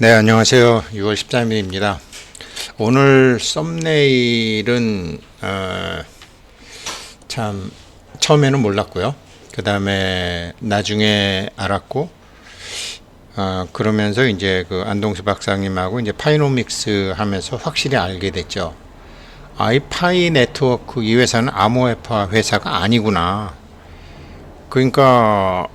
네, 안녕하세요. 6월 13일입니다. 오늘 썸네일은 참 처음에는 몰랐고요. 그 다음에 나중에 알았고, 그러면서 이제 그 안동수 박사님하고 이제 파이노믹스 하면서 확실히 알게 됐죠. 이 파이 네트워크 이 회사는 암호화폐 회사가 아니구나. 그러니까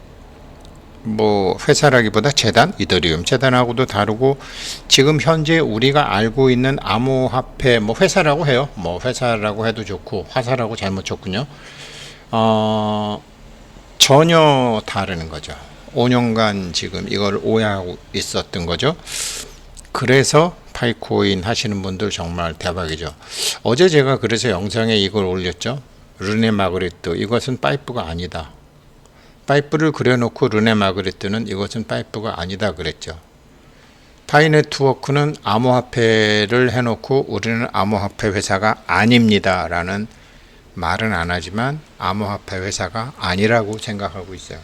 뭐 회사라기보다 재단, 이더리움 재단하고도 다르고, 지금 현재 우리가 알고 있는 암호화폐, 뭐 회사라고 해요. 뭐 회사라고 해도 좋고 화사라고 잘못 쳤군요. 전혀 다르는 거죠. 5년간 지금 이걸 오해하고 있었던 거죠. 그래서 파이코인 하시는 분들 정말 대박이죠. 어제 제가 그래서 영상에 이걸 올렸죠. 르네 마그리트, 이것은 파이프가 아니다. 파이프를 그려놓고 르네 마그리트는 이것은 파이프가 아니다 그랬죠. 파이 네트워크는 암호화폐를 해놓고 우리는 암호화폐 회사가 아닙니다 라는 말은 안 하지만 암호화폐 회사가 아니라고 생각하고 있어요.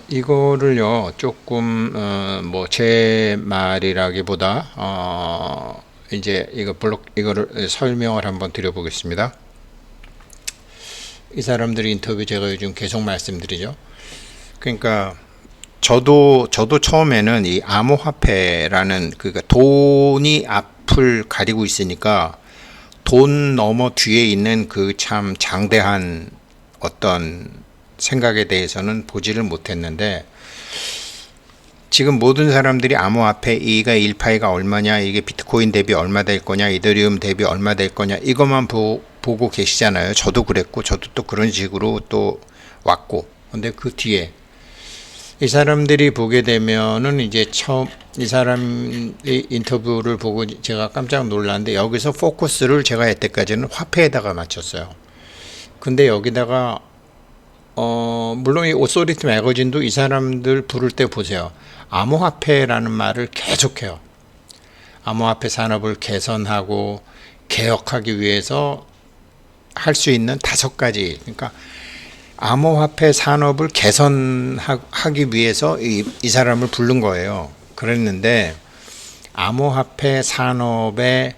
이거를요 조금 뭐 제 말이라기보다 이제 이거를 설명을 한번 드려보겠습니다. 이 사람들의 인터뷰 제가 요즘 계속 말씀드리죠. 그러니까 저도 처음에는 이 암호화폐라는, 그러니까 돈이 앞을 가리고 있으니까 돈 너머 뒤에 있는 그 참 장대한 어떤 생각에 대해서는 보지를 못했는데, 지금 모든 사람들이 암호화폐 이가 1파이가 얼마냐, 이게 비트코인 대비 얼마 될 거냐, 이더리움 대비 얼마 될 거냐, 이것만 보고 계시잖아요. 저도 그랬고, 저도 또 그런 식으로 또 왔고. 근데 그 뒤에 이 사람들이 보게 되면은 이제 처음 이 사람의 인터뷰를 보고 제가 깜짝 놀랐는데, 여기서 포커스를 제가 여태까지는 화폐에다가 맞췄어요. 근데 여기다가 물론 이 오소리티 매거진도 이 사람들 부를 때 보세요. 암호화폐라는 말을 계속해요. 암호화폐 산업을 개선하고 개혁하기 위해서 할 수 있는 5가지, 그러니까 암호화폐 산업을 개선하기 위해서 이 사람을 부른 거예요. 그랬는데 암호화폐 산업에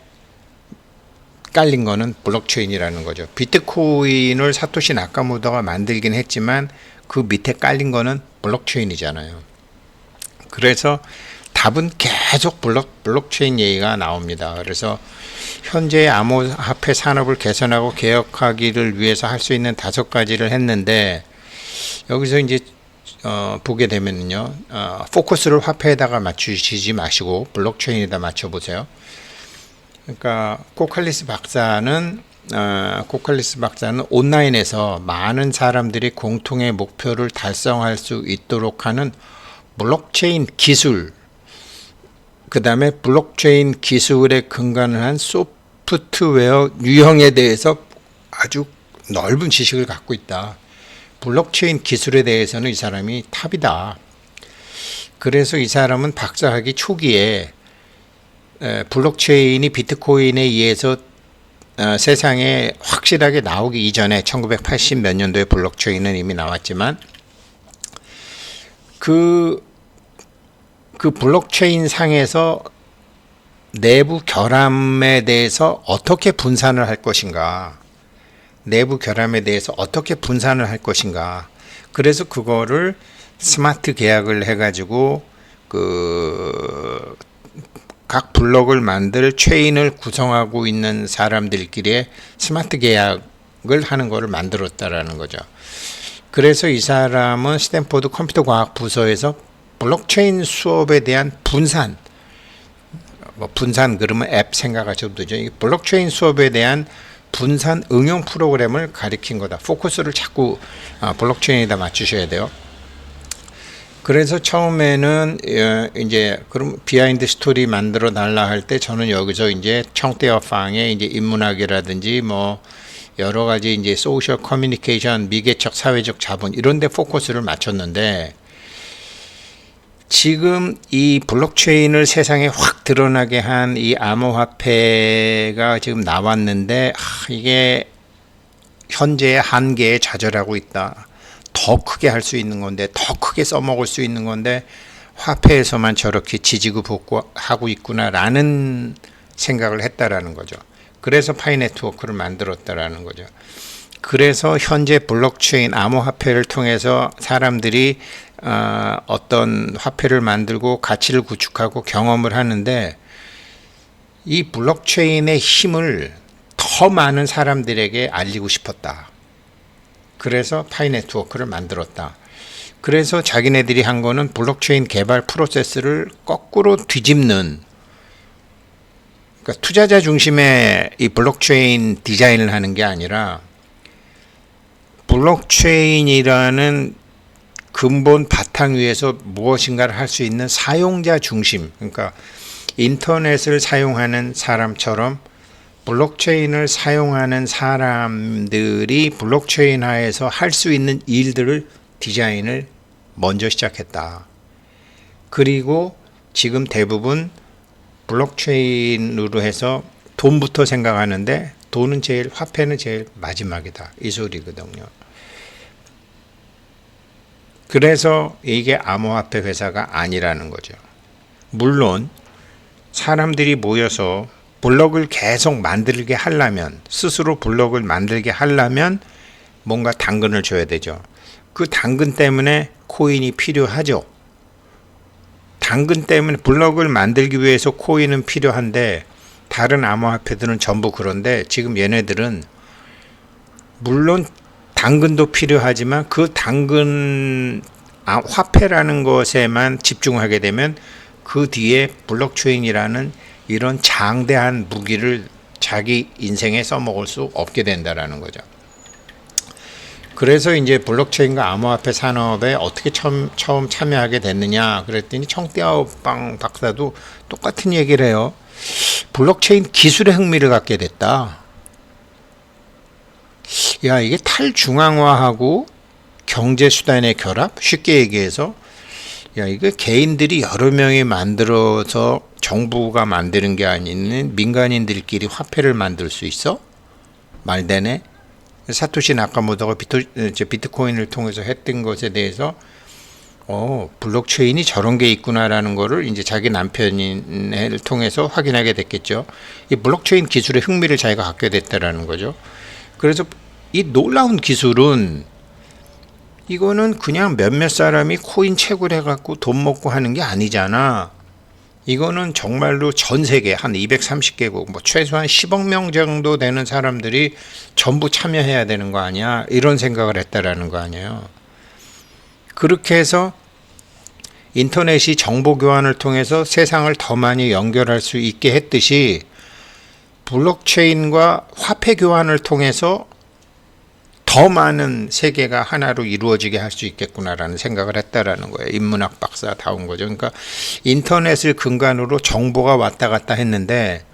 깔린 거는 블록체인이라는 거죠. 비트코인을 사토시 나카모토가 만들긴 했지만 그 밑에 깔린 거는 블록체인이잖아요. 그래서 답은 계속 블록체인 얘기가 나옵니다. 그래서 현재 암호화폐 산업을 개선하고 개혁하기를 위해서 할 수 있는 5가지를 했는데, 여기서 이제 보게 되면요, 포커스를 화폐에다가 맞추시지 마시고 블록체인에다 맞춰보세요. 그러니까 코칼리스 박사는 온라인에서 많은 사람들이 공통의 목표를 달성할 수 있도록 하는 블록체인 기술, 그 다음에 블록체인 기술에 근간을 한 소프트웨어 유형에 대해서 아주 넓은 지식을 갖고 있다. 블록체인 기술에 대해서는 이 사람이 탑이다. 그래서 이 사람은 박사학위 초기에 블록체인이 비트코인에 의해서 세상에 확실하게 나오기 이전에 1980 몇 년도에 블록체인은 이미 나왔지만, 그 블록체인 상에서 내부 결함에 대해서 어떻게 분산을 할 것인가, 그래서 그거를 스마트 계약을 해가지고 각 블록을 만들 체인을 구성하고 있는 사람들끼리 스마트 계약을 하는 것을 만들었다라는 거죠. 그래서 이 사람은 스탠포드 컴퓨터 과학 부서에서 블록체인 수업에 대한 분산 그러면 앱 생각하셔도 되죠. 이 블록체인 수업에 대한 분산 응용 프로그램을 가리킨 거다. 포커스를 자꾸 블록체인에다 맞추셔야 돼요. 그래서 처음에는 이제 그럼 비하인드 스토리 만들어 달라 할 때 저는 여기서 이제 청대어팡의 이제 인문학이라든지 뭐 여러 가지 이제 소셜 커뮤니케이션, 미개척 사회적 자본 이런 데 포커스를 맞췄는데, 지금 이 블록체인을 세상에 확 드러나게 한 이 암호화폐가 지금 나왔는데, 이게 현재의 한계에 좌절하고 있다. 더 크게 할 수 있는 건데, 더 크게 써먹을 수 있는 건데 화폐에서만 저렇게 지지고 볶고하고 있구나라는 생각을 했다라는 거죠. 그래서 파이 네트워크를 만들었다라는 거죠. 그래서 현재 블록체인 암호화폐를 통해서 사람들이 어떤 화폐를 만들고 가치를 구축하고 경험을 하는데, 이 블록체인의 힘을 더 많은 사람들에게 알리고 싶었다. 그래서 파이 네트워크를 만들었다. 그래서 자기네들이 한 거는 블록체인 개발 프로세스를 거꾸로 뒤집는, 그러니까 투자자 중심의 이 블록체인 디자인을 하는 게 아니라 블록체인이라는 근본 바탕 위에서 무엇인가를 할 수 있는 사용자 중심, 그러니까 인터넷을 사용하는 사람처럼 블록체인을 사용하는 사람들이 블록체인 하에서 할 수 있는 일들을 디자인을 먼저 시작했다. 그리고 지금 대부분 블록체인으로 해서 돈부터 생각하는데, 돈은 제일, 화폐는 제일 마지막이다, 이 소리거든요. 그래서 이게 암호화폐 회사가 아니라는 거죠. 물론 사람들이 모여서 블록을 계속 만들게 하려면, 스스로 블록을 만들게 하려면 뭔가 당근을 줘야 되죠. 그 당근 때문에 코인이 필요하죠. 당근 때문에 블록을 만들기 위해서 코인은 필요한데, 다른 암호화폐들은 전부 그런데, 지금 얘네들은 물론 당근도 필요하지만 그 당근 화폐라는 것에만 집중하게 되면 그 뒤에 블록체인이라는 이런 장대한 무기를 자기 인생에 써먹을 수 없게 된다라는 거죠. 그래서 이제 블록체인과 암호화폐 산업에 어떻게 처음 참여하게 됐느냐 그랬더니, 청띠아오빵 박사도 똑같은 얘기를 해요. 블록체인 기술에 흥미를 갖게 됐다. 야, 이게 탈중앙화하고 경제수단의 결합? 쉽게 얘기해서, 야, 이거 개인들이 여러 명이 만들어서 정부가 만드는 게 아닌 민간인들끼리 화폐를 만들 수 있어? 말되네. 사토시 나카모토가 비트코인을 통해서 했던 것에 대해서 블록체인이 저런 게 있구나라는 거를 이제 자기 남편을 통해서 확인하게 됐겠죠. 이 블록체인 기술에 흥미를 자기가 갖게 됐다라는 거죠. 그래서 이 놀라운 기술은, 이거는 그냥 몇몇 사람이 코인 채굴 해갖고 돈 먹고 하는 게 아니잖아. 이거는 정말로 전 세계 한 230개국, 뭐 최소한 10억 명 정도 되는 사람들이 전부 참여해야 되는 거 아니야? 이런 생각을 했다라는 거 아니에요. 그렇게 해서 인터넷이 정보 교환을 통해서 세상을 더 많이 연결할 수 있게 했듯이, 블록체인과 화폐 교환을 통해서 더 많은 세계가 하나로 이루어지게 할 수 있겠구나라는 생각을 했다라는 거예요. 인문학 박사다운 거죠. 그러니까 인터넷을 근간으로 정보가 왔다 갔다 했는데,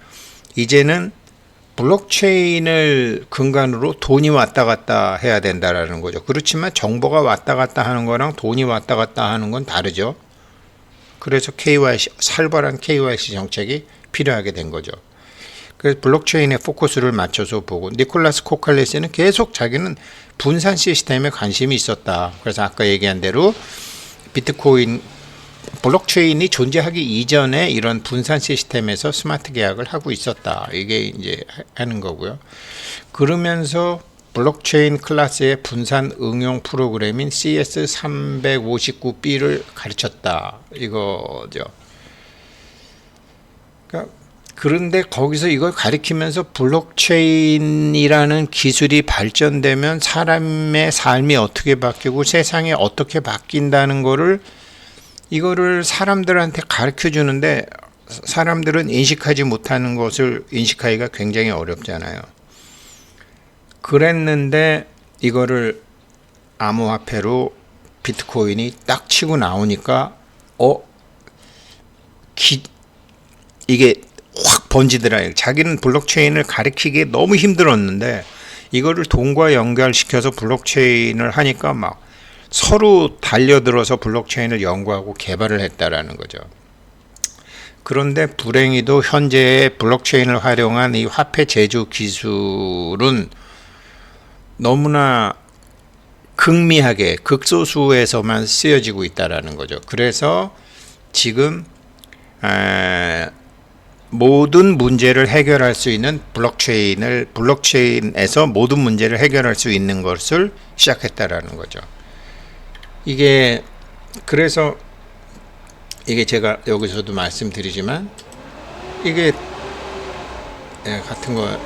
이제는 블록체인을 근간으로 돈이 왔다 갔다 해야 된다라는 거죠. 그렇지만 정보가 왔다 갔다 하는 거랑 돈이 왔다 갔다 하는 건 다르죠. 그래서 KYC, 살벌한 KYC 정책이 필요하게 된 거죠. 그래서 블록체인에 포커스를 맞춰서 보고, 니콜라스 코칼레스는 계속 자기는 분산 시스템에 관심이 있었다. 그래서 아까 얘기한 대로 비트코인, 블록체인이 존재하기 이전에 이런 분산 시스템에서 스마트 계약을 하고 있었다. 이게 이제 하는 거고요. 그러면서 블록체인 클래스의 분산 응용 프로그램인 CS359B를 가르쳤다. 이거죠. 그런데 거기서 이걸 가리키면서 블록체인이라는 기술이 발전되면 사람의 삶이 어떻게 바뀌고 세상이 어떻게 바뀐다는 거를, 이거를 사람들한테 가르쳐 주는데, 사람들은 인식하지 못하는 것을 인식하기가 굉장히 어렵잖아요. 그랬는데 이거를 암호화폐로 비트코인이 딱 치고 나오니까 이게 확 번지더라. 자기는 블록체인을 가리키기 너무 힘들었는데 이거를 돈과 연결시켜서 블록체인을 하니까 막 서로 달려들어서 블록체인을 연구하고 개발을 했다라는 거죠. 그런데 불행히도 현재의 블록체인을 활용한 이 화폐 제조 기술은 너무나 극미하게 극소수에서만 쓰여지고 있다라는 거죠. 그래서 지금 모든 문제를 해결할 수 있는 블록체인에서 모든 문제를 해결할 수 있는 것을 시작했다라는 거죠. 이게 그래서 이게 제가 여기서도 말씀드리지만 이게 같은 거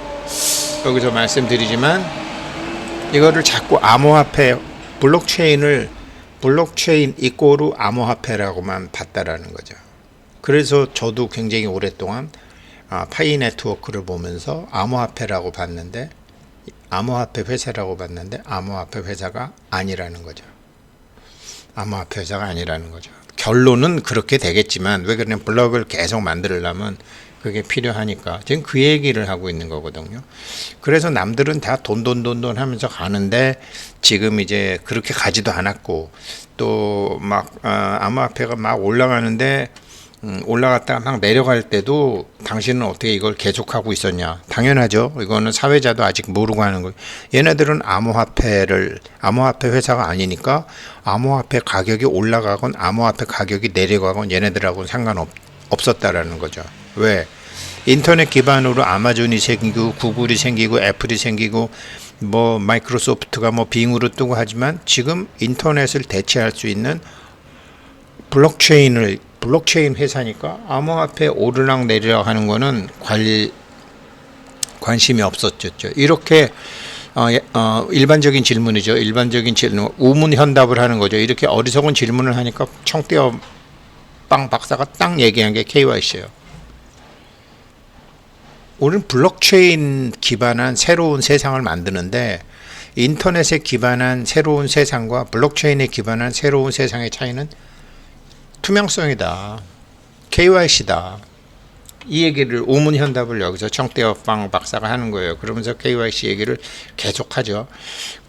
여기서 말씀드리지만 이거를 자꾸 암호화폐 블록체인 이꼬르 암호화폐라고만 봤다라는 거죠. 그래서 저도 굉장히 오랫동안 파이 네트워크를 보면서 암호화폐라고 봤는데 암호화폐 회사라고 봤는데 암호화폐 회사가 아니라는 거죠. 암호화폐 회사가 아니라는 거죠. 결론은 그렇게 되겠지만 왜 그러냐면 블록을 계속 만들려면 그게 필요하니까 지금 그 얘기를 하고 있는 거거든요. 그래서 남들은 다 돈 하면서 가는데 지금 이제 그렇게 가지도 않았고 또 막 암호화폐가 막 올라가는데 올라갔다가 막 내려갈 때도 당신은 어떻게 이걸 계속하고 있었냐. 당연하죠. 이거는 사회자도 아직 모르고 하는 거예요. 얘네들은 암호화폐 회사가 아니니까 암호화폐 가격이 올라가건 암호화폐 가격이 내려가건 얘네들하고는 상관없었다라는 거죠. 왜? 인터넷 기반으로 아마존이 생기고 구글이 생기고 애플이 생기고 뭐 마이크로소프트가 뭐 빙으로 뜨고 하지만 지금 인터넷을 대체할 수 있는 블록체인 회사니까 암호화폐 오르락 내리락 하는 거는 관심이 없었죠. 이렇게 일반적인 질문이죠. 일반적인 질문, 우문현답을 하는 거죠. 이렇게 어리석은 질문을 하니까 청떼어 빵 박사가 딱 얘기한 게 KYC예요. 우리는 블록체인 기반한 새로운 세상을 만드는데 인터넷에 기반한 새로운 세상과 블록체인에 기반한 새로운 세상의 차이는 투명성이다. KYC다. 이 얘기를 우문현답을 여기서 청떼어빵 박사가 하는 거예요. 그러면서 KYC 얘기를 계속하죠.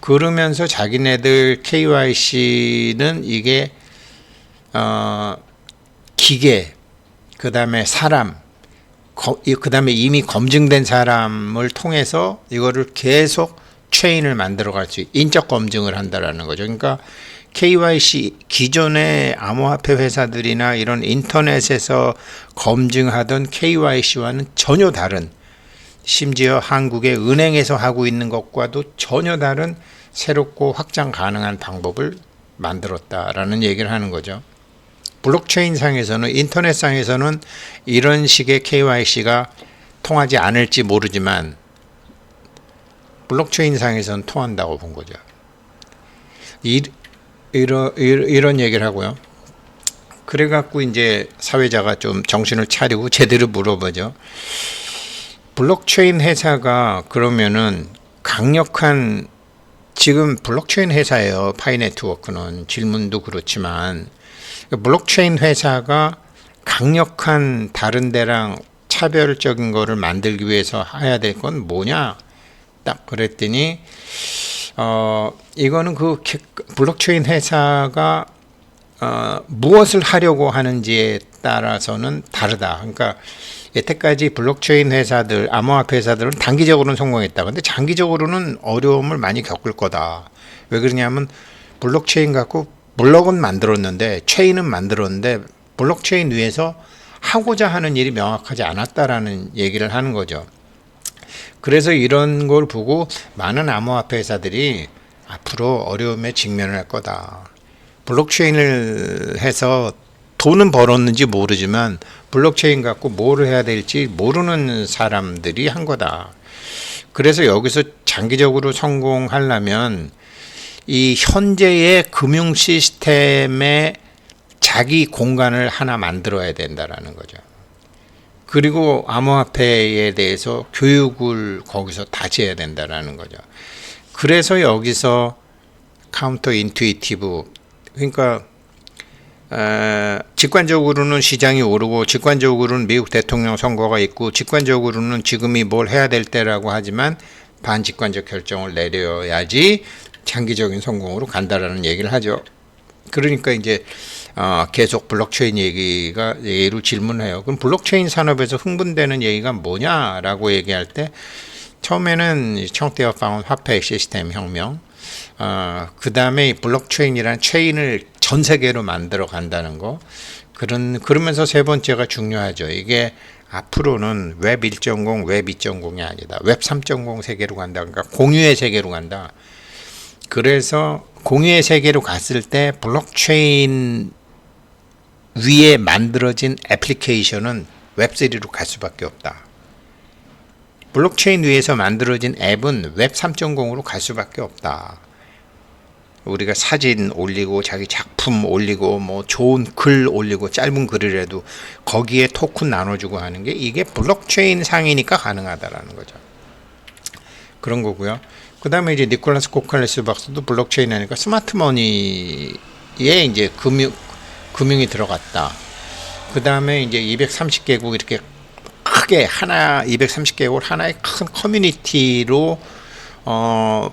그러면서 자기네들 KYC는 이게 기계, 그 다음에 사람, 그 다음에 이미 검증된 사람을 통해서 이거를 계속 체인을 만들어갈 수 인적 검증을 한다라는 거죠. 그러니까 KYC 기존의 암호화폐 회사들이나 이런 인터넷에서 검증하던 KYC와는 전혀 다른, 심지어 한국의 은행에서 하고 있는 것과도 전혀 다른 새롭고 확장 가능한 방법을 만들었다라는 얘기를 하는 거죠. 블록체인 상에서는, 인터넷 상에서는 이런 식의 KYC가 통하지 않을지 모르지만 블록체인 상에서는 통한다고 본 거죠. 이런 얘기를 하고요. 그래갖고 이제 사회자가 좀 정신을 차리고 제대로 물어보죠. 블록체인 회사가 그러면은 강력한, 지금 블록체인 회사예요. 파이 네트워크는. 질문도 그렇지만 블록체인 회사가 강력한 다른 데랑 차별적인 거를 만들기 위해서 해야 될 건 뭐냐? 딱 그랬더니 이거는 그 블록체인 회사가 무엇을 하려고 하는지에 따라서는 다르다. 그러니까 여태까지 블록체인 회사들, 암호화폐 회사들은 단기적으로는 성공했다. 근데 장기적으로는 어려움을 많이 겪을 거다. 왜 그러냐면 블록체인 갖고 블록은 만들었는데, 체인은 만들었는데 블록체인 위에서 하고자 하는 일이 명확하지 않았다라는 얘기를 하는 거죠. 그래서 이런 걸 보고 많은 암호화폐 회사들이 앞으로 어려움에 직면할 거다. 블록체인을 해서 돈은 벌었는지 모르지만 블록체인 갖고 뭘 해야 될지 모르는 사람들이 한 거다. 그래서 여기서 장기적으로 성공하려면 이 현재의 금융 시스템에 자기 공간을 하나 만들어야 된다라는 거죠. 그리고 암호화폐에 대해서 교육을 거기서 다져야 된다라는 거죠. 그래서 여기서 카운터 인투이티브, 그러니까 직관적으로는 시장이 오르고 직관적으로는 미국 대통령 선거가 있고 직관적으로는 지금이 뭘 해야 될 때라고 하지만 반직관적 결정을 내려야지 장기적인 성공으로 간다라는 얘기를 하죠. 그러니까 이제 계속 블록체인 얘기로 질문해요. 그럼 블록체인 산업에서 흥분되는 얘기가 뭐냐라고 얘기할 때 처음에는 청떼어빵은 화폐 시스템 혁명, 그 다음에 블록체인이라는 체인을 전 세계로 만들어 간다는 거, 그러면서 세 번째가 중요하죠. 이게 앞으로는 웹 1.0, 웹 2.0이 아니다. 웹 3.0 세계로 간다. 그러니까 공유의 세계로 간다. 그래서 공유의 세계로 갔을 때 블록체인 위에 만들어진 애플리케이션은 웹3로 갈 수밖에 없다. 블록체인 위에서 만들어진 앱은 웹 3.0으로 갈 수밖에 없다. 우리가 사진 올리고 자기 작품 올리고 뭐 좋은 글 올리고 짧은 글이라도 거기에 토큰 나눠주고 하는 게 이게 블록체인 상이니까 가능하다라는 거죠. 그런 거고요. 그 다음에 이제 니콜라스 코칼레스 박사도 블록체인 하니까 스마트머니에 이제 금융이 들어갔다. 그 다음에 이제 230개국 이렇게 크게 230개국을 하나의 큰 커뮤니티로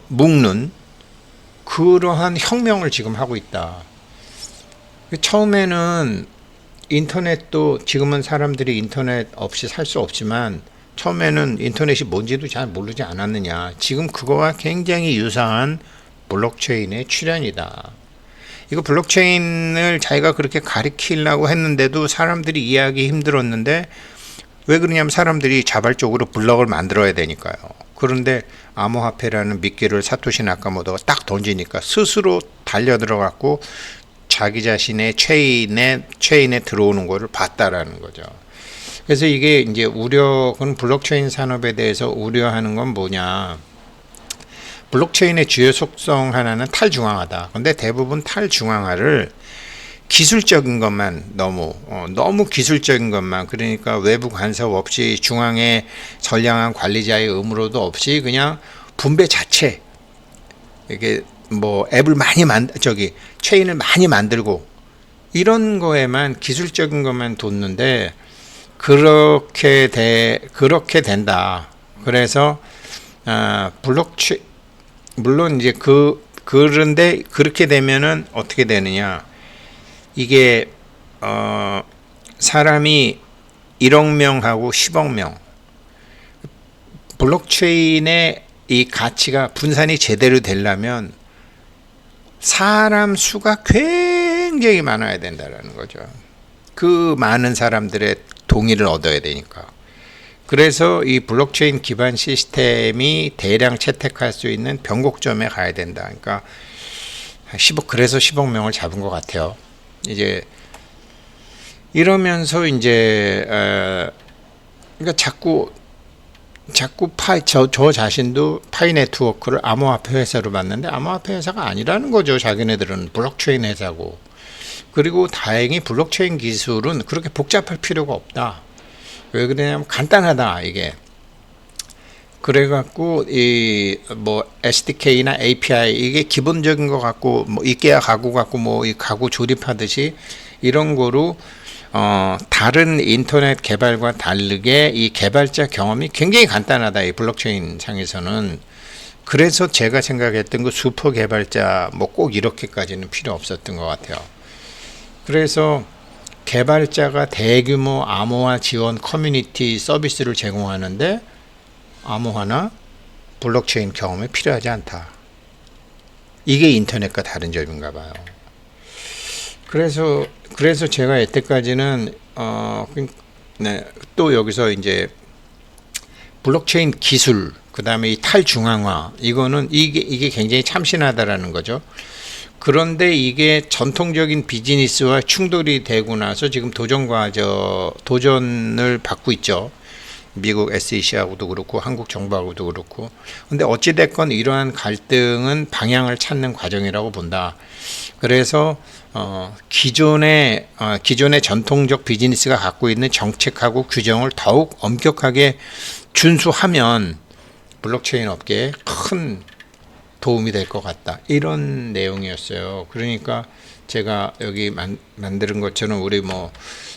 묶는 그러한 혁명을 지금 하고 있다. 처음에는 인터넷도 지금은 사람들이 인터넷 없이 살 수 없지만 처음에는 인터넷이 뭔지도 잘 모르지 않았느냐. 지금 그거와 굉장히 유사한 블록체인의 출현이다. 이거 블록체인을 자기가 그렇게 가리키려고 했는데도 사람들이 이해하기 힘들었는데 왜 그러냐면 사람들이 자발적으로 블록을 만들어야 되니까요. 그런데 암호화폐라는 미끼를 사토시 나카모토가 딱 던지니까 스스로 달려들어갔고 자기 자신의 체인에 들어오는 거를 봤다라는 거죠. 그래서 이게 이제 그건 블록체인 산업에 대해서 우려하는 건 뭐냐. 블록체인의 주요 속성 하나는 탈중앙화다. 근데 대부분 탈중앙화를 기술적인 것만 너무 기술적인 것만, 그러니까 외부 간섭 없이 중앙에 선량한 관리자의 의무로도 없이 그냥 분배 자체, 이게 뭐 앱을 체인을 많이 만들고 이런 거에만 기술적인 것만 뒀는데 그렇게 된다. 그래서 물론 이제 그런데 그렇게 되면은 어떻게 되느냐? 이게 사람이 1억 명하고 10억 명, 블록체인의 이 가치가 분산이 제대로 되려면 사람 수가 굉장히 많아야 된다는 거죠. 그 많은 사람들의 동의를 얻어야 되니까. 그래서 이 블록체인 기반 시스템이 대량 채택할 수 있는 변곡점에 가야 된다. 그러니까 그래서 10억 명을 잡은 것 같아요. 이제 이러면서 이제 그러니까 자꾸 저 자신도 파이 네트워크를 암호화폐 회사로 봤는데 암호화폐 회사가 아니라는 거죠. 자기네들은 블록체인 회사고. 그리고 다행히 블록체인 기술은 그렇게 복잡할 필요가 없다. 왜 그러냐면 간단하다 이게. 그래갖고 뭐 SDK나 API 이게 기본적인 거 갖고 뭐 이케아 가구 갖고 뭐 이 가구 조립하듯이 이런 거로 다른 인터넷 개발과 다르게 이 개발자 경험이 굉장히 간단하다. 이 블록체인 상에서는. 그래서 제가 생각했던 그 슈퍼 개발자 뭐 꼭 이렇게까지는 필요 없었던 것 같아요. 그래서 개발자가 대규모 암호화 지원 커뮤니티 서비스를 제공하는데 암호화나 블록체인 경험이 필요하지 않다. 이게 인터넷과 다른 점인가 봐요. 그래서 제가 여태까지는 또 여기서 이제 블록체인 기술, 그 다음에 이 탈중앙화, 이게 굉장히 참신하다라는 거죠. 그런데 이게 전통적인 비즈니스와 충돌이 되고 나서 지금 도전을 받고 있죠. 미국 SEC하고도 그렇고 한국 정부하고도 그렇고. 근데 어찌됐건 이러한 갈등은 방향을 찾는 과정이라고 본다. 그래서 기존의 전통적 비즈니스가 갖고 있는 정책하고 규정을 더욱 엄격하게 준수하면 블록체인 업계에 큰 도움이 될 것 같다. 이런 내용이었어요. 그러니까 제가 여기 만드는 것처럼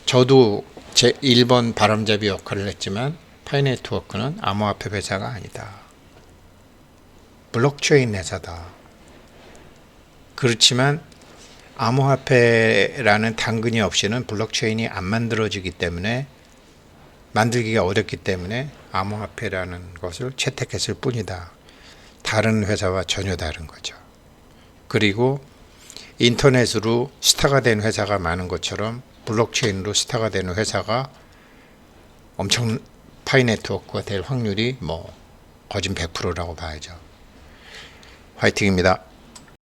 저도 제 1번 바람잡이 역할을 했지만 파이네트워크는 암호화폐 회사가 아니다. 블록체인 회사다. 그렇지만 암호화폐라는 당근이 없이는 블록체인이 안 만들어지기 때문에 만들기가 어렵기 때문에 암호화폐라는 것을 채택했을 뿐이다. 다른 회사와 전혀 다른 거죠. 그리고 인터넷으로 스타가 된 회사가 많은 것처럼 블록체인으로 스타가 되는 회사가 엄청 파이 네트워크가 될 확률이 뭐 거진 100%라고 봐야죠. 화이팅입니다.